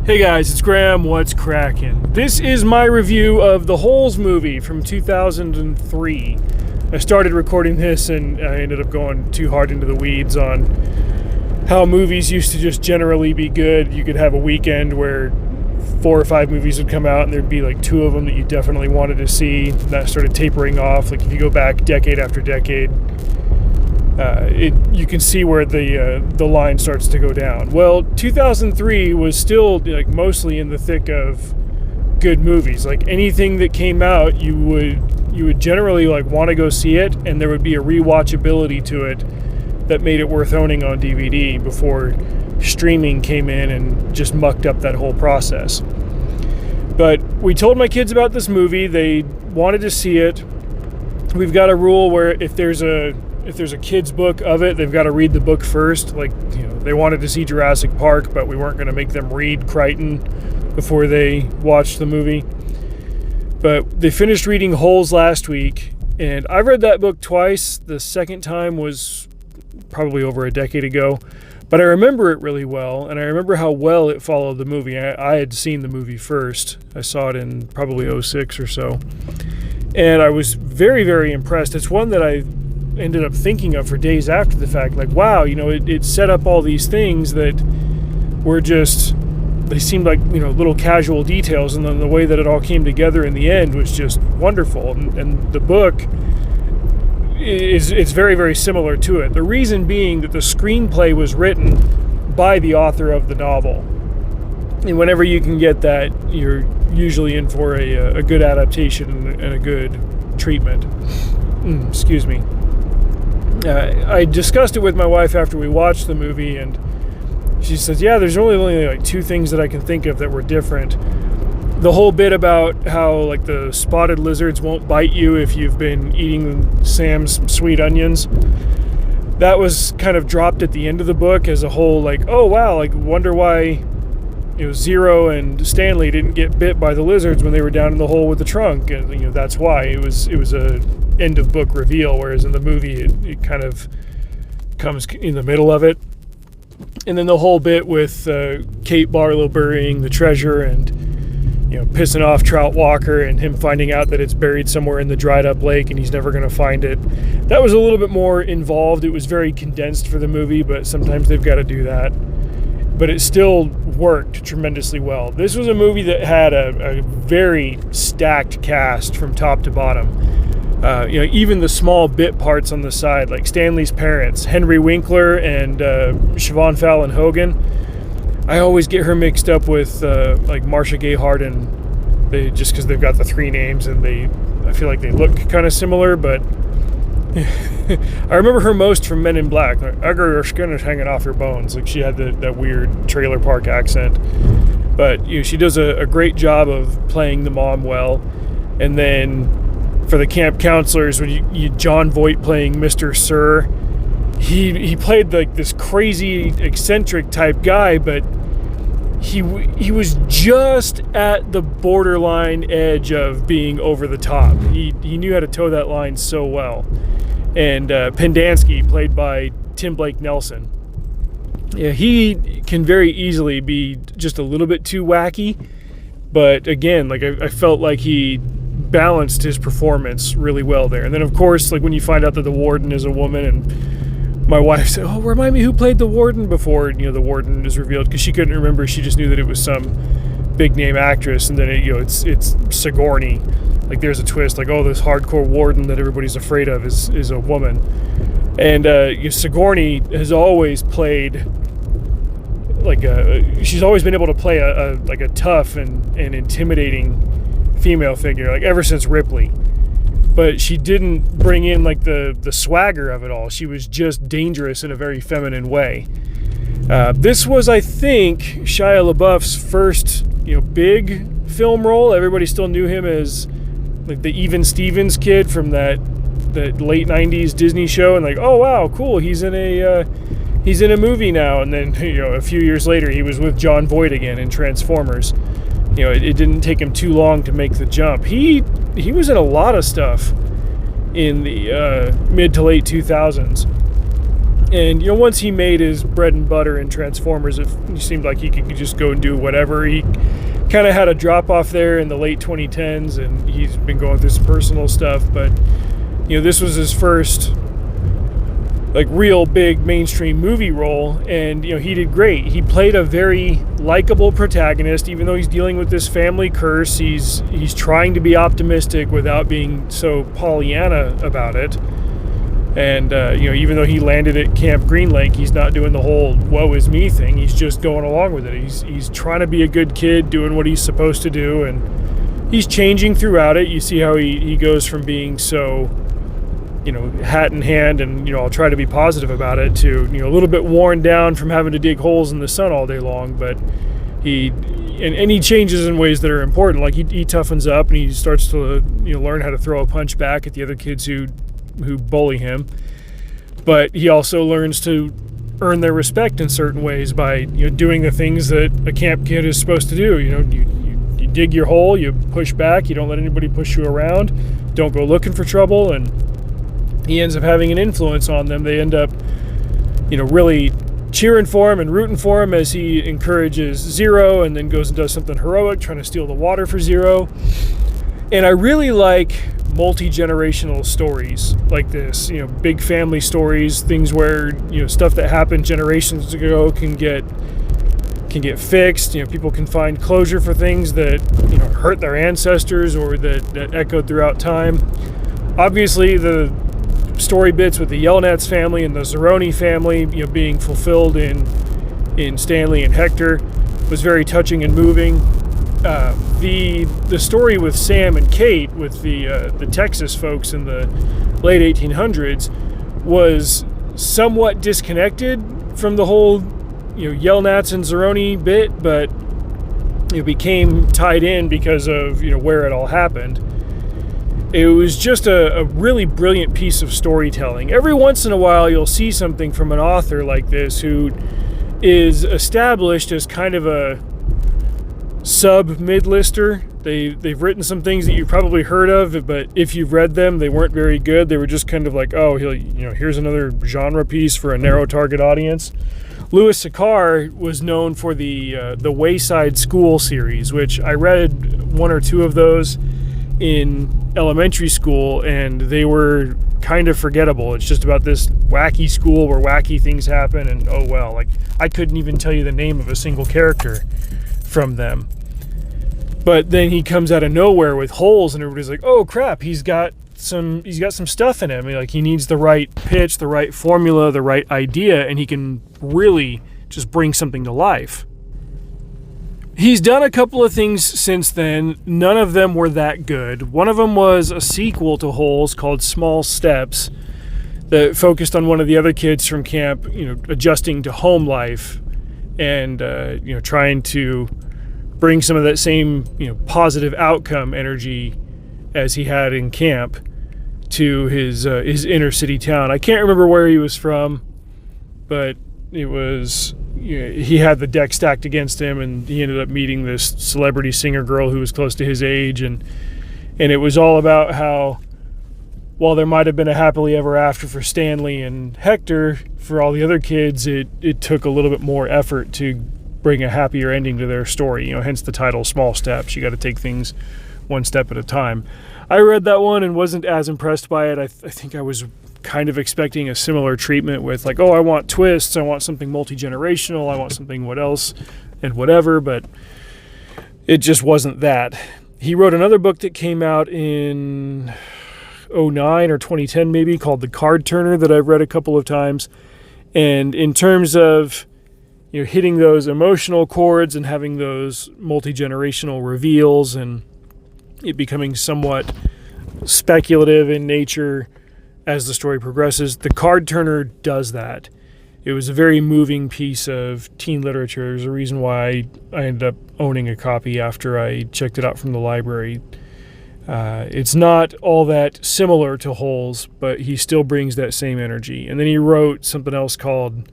Hey guys, it's Graham. What's cracking? This is my review of the Holes movie from 2003. I started recording this and I ended up going too hard into the weeds on how movies used to just generally be good. You could have a weekend where 4 or 5 movies would come out and there'd be like 2 of them that you definitely wanted to see. That started tapering off. Like if you go back decade after decade, you can see where the line starts to go down. Well, 2003 was still like mostly in the thick of good movies. Like anything that came out, you would generally like want to go see it, and there would be a rewatchability to it that made it worth owning on DVD before streaming came in and just mucked up that whole process. But we told my kids about this movie. They wanted to see it. We've got a rule where if there's a kid's book of it, they've got to read the book first. Like, they wanted to see Jurassic Park, but we weren't going to make them read Crichton before they watched the movie. But they finished reading Holes last week, and I read that book twice. The second time was probably over a decade ago, but I remember it really well, and I remember how well it followed the movie. I had seen the movie first. I saw it in probably 2006 or so, and I was very, very impressed. It's one that I ended up thinking of for days after the fact, like, wow, it set up all these things that were just, they seemed like, little casual details, and then the way that it all came together in the end was just wonderful. And the book it's very, very similar to it. The reason being that the screenplay was written by the author of the novel, and whenever you can get that, you're usually in for a good adaptation and a good treatment. Excuse me. I discussed it with my wife after we watched the movie, and she says, yeah, there's only like 2 things that I can think of that were different. The whole bit about how like the spotted lizards won't bite you if you've been eating Sam's sweet onions, that was kind of dropped at the end of the book as a whole, like, oh wow, like wonder why Zero and Stanley didn't get bit by the lizards when they were down in the hole with the trunk, and that's why it was a end of book reveal, whereas in the movie it kind of comes in the middle of it. And then the whole bit with Kate Barlow burying the treasure and pissing off Trout Walker and him finding out that it's buried somewhere in the dried up lake and he's never going to find it. That was a little bit more involved. It was very condensed for the movie, but sometimes they've got to do that. But it still worked tremendously well. This was a movie that had a very stacked cast from top to bottom. Even the small bit parts on the side, like Stanley's parents, Henry Winkler and Siobhan Fallon Hogan. I always get her mixed up with like Marcia Gay Harden, just because they've got the 3 names and I feel like they look kind of similar, but I remember her most from Men in Black. Like, I got your skin is hanging off your bones. Like she had that weird trailer park accent, but she does a great job of playing the mom well. And then for the camp counselors, when you John Voight playing Mr. Sir, he played like this crazy eccentric type guy, but he was just at the borderline edge of being over the top. He knew how to toe that line so well. And Pendanski, played by Tim Blake Nelson, he can very easily be just a little bit too wacky, but again, like I felt like he balanced his performance really well there. And then of course, like when you find out that the warden is a woman, and my wife said, oh, remind me who played the warden before the warden is revealed, because she couldn't remember. She just knew that it was some big name actress, and then it's Sigourney. Like there's a twist, like, oh, this hardcore warden that everybody's afraid of is a woman. And Sigourney has always played she's always been able to play a tough and intimidating female figure, like ever since Ripley. But she didn't bring in like the swagger of it all. She was just dangerous in a very feminine way. This was, I think, Shia LaBeouf's first big film role. Everybody still knew him as like the Even Stevens kid from that late 90s Disney show, and like, oh wow, cool, he's in a movie now. And then a few years later he was with John Voight again in Transformers. It didn't take him too long to make the jump. He was in a lot of stuff in the mid to late 2000s. And, once he made his bread and butter in Transformers, it seemed like he could just go and do whatever. He kind of had a drop off there in the late 2010s, and he's been going through some personal stuff. But, this was his first, real big mainstream movie role, and, he did great. He played a very likable protagonist, even though he's dealing with this family curse. He's trying to be optimistic without being so Pollyanna about it. And, even though he landed at Camp Green Lake, he's not doing the whole woe is me thing. He's just going along with it. He's trying to be a good kid, doing what he's supposed to do, and he's changing throughout it. You see how he goes from being so, hat in hand and, I'll try to be positive about it, to, a little bit worn down from having to dig holes in the sun all day long. But he changes in ways that are important. Like he toughens up and he starts to, learn how to throw a punch back at the other kids who bully him, but he also learns to earn their respect in certain ways by doing the things that a camp kid is supposed to do. You dig your hole, you push back, you don't let anybody push you around, don't go looking for trouble, and he ends up having an influence on them. They end up really cheering for him and rooting for him as he encourages Zero, and then goes and does something heroic trying to steal the water for Zero. And I really like multi-generational stories like this, big family stories, things where, stuff that happened generations ago can get fixed. People can find closure for things that, hurt their ancestors or that echoed throughout time. Obviously, the story bits with the Yelnats family and the Zeroni family, being fulfilled in Stanley and Hector was very touching and moving. The story with Sam and Kate with the Texas folks in the late 1800s was somewhat disconnected from the whole Yelnats and Zeroni bit, but it became tied in because of where it all happened. It was just a really brilliant piece of storytelling. Every once in a while you'll see something from an author like this who is established as kind of a sub-mid-lister. They've written some things that you've probably heard of, but if you've read them, they weren't very good. They were just kind of like, oh, here's another genre piece for a narrow target audience. Louis Sachar was known for the Wayside School series, which I read one or two of those in elementary school, and they were kind of forgettable. It's just about this wacky school where wacky things happen, and oh well. I couldn't even tell you the name of a single character from them. But then he comes out of nowhere with Holes, and everybody's like, oh crap, he's got some stuff in him. He needs the right pitch, the right formula, the right idea, and he can really just bring something to life. He's done a couple of things since then. None of them were that good. One of them was a sequel to Holes called Small Steps that focused on one of the other kids from camp, adjusting to home life and, trying to bring some of that same, positive outcome energy as he had in camp to his inner city town. I can't remember where he was from, but it was, he had the deck stacked against him, and he ended up meeting this celebrity singer girl who was close to his age, and it was all about how, while there might have been a happily ever after for Stanley and Hector, for all the other kids, it took a little bit more effort to bring a happier ending to their story. Hence the title, Small Steps. You got to take things one step at a time. I read that one and wasn't as impressed by it. I think I was kind of expecting a similar treatment with I want twists, I want something multi-generational, I want something what else and whatever, but it just wasn't that. He wrote another book that came out in 2009 or 2010 maybe, called The Card Turner, that I've read a couple of times. And in terms of hitting those emotional chords and having those multi-generational reveals and it becoming somewhat speculative in nature as the story progresses, The Card Turner does that. It was a very moving piece of teen literature. There's a reason why I ended up owning a copy after I checked it out from the library. It's not all that similar to Holes, but he still brings that same energy. And then he wrote something else called,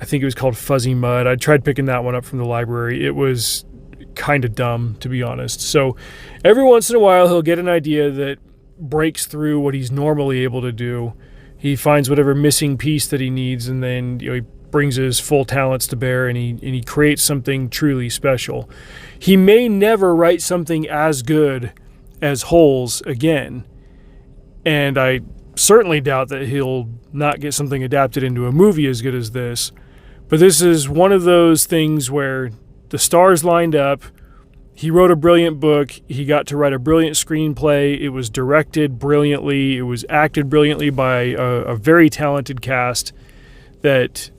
I think it was called Fuzzy Mud. I tried picking that one up from the library. It was kind of dumb, to be honest. So every once in a while, he'll get an idea that breaks through what he's normally able to do, He finds whatever missing piece that he needs, and then he brings his full talents to bear, and he creates something truly special. He may never write something as good as Holes again, and I certainly doubt that he'll not get something adapted into a movie as good as this. But this is one of those things where the stars lined up. He wrote a brilliant book. He got to write a brilliant screenplay. It was directed brilliantly. It was acted brilliantly by a very talented cast that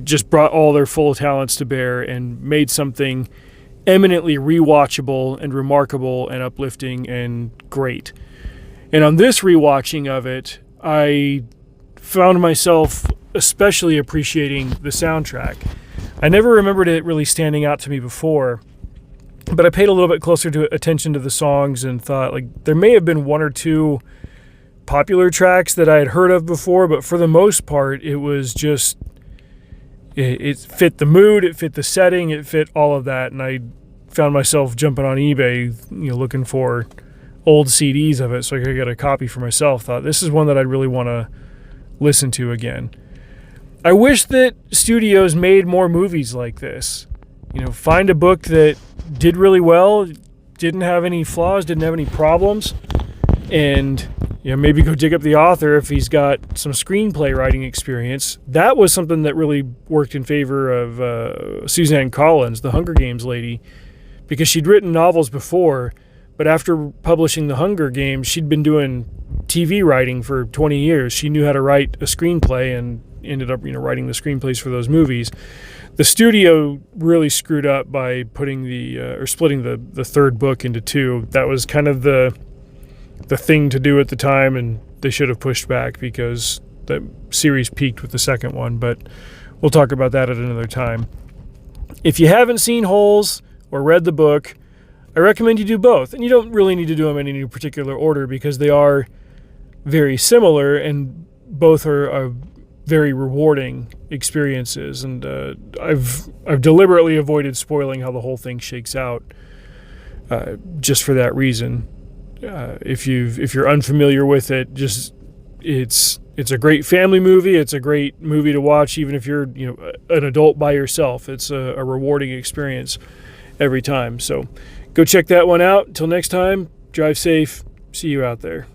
just brought all their full talents to bear and made something eminently rewatchable and remarkable and uplifting and great. And on this rewatching of it, I found myself especially appreciating the soundtrack. I never remembered it really standing out to me before, but I paid a little bit closer attention to the songs and thought, like, there may have been one or two popular tracks that I had heard of before, but for the most part, it was just, it fit the mood, it fit the setting, it fit all of that, and I found myself jumping on eBay, looking for old CDs of it so I could get a copy for myself. Thought, this is one that I'd really want to listen to again. I wish that studios made more movies like this. Find a book that did really well, didn't have any flaws, didn't have any problems, and maybe go dig up the author if he's got some screenplay writing experience. That was something that really worked in favor of Suzanne Collins, the Hunger Games lady, because she'd written novels before, but after publishing The Hunger Games, she'd been doing TV writing for 20 years. She knew how to write a screenplay and ended up writing the screenplays for those movies. The studio really screwed up by putting splitting the third book into two. That was kind of the thing to do at the time, and they should have pushed back because the series peaked with the second one, but we'll talk about that at another time. If you haven't seen Holes or read the book, I recommend you do both. And you don't really need to do them in any particular order because they are very similar and both are very rewarding experiences. And I've deliberately avoided spoiling how the whole thing shakes out just for that reason. If you're unfamiliar with it, it's a great family movie. It's a great movie to watch even if you're an adult by yourself. It's a rewarding experience every time. So go check that one out. Until next time, drive safe. See you out there.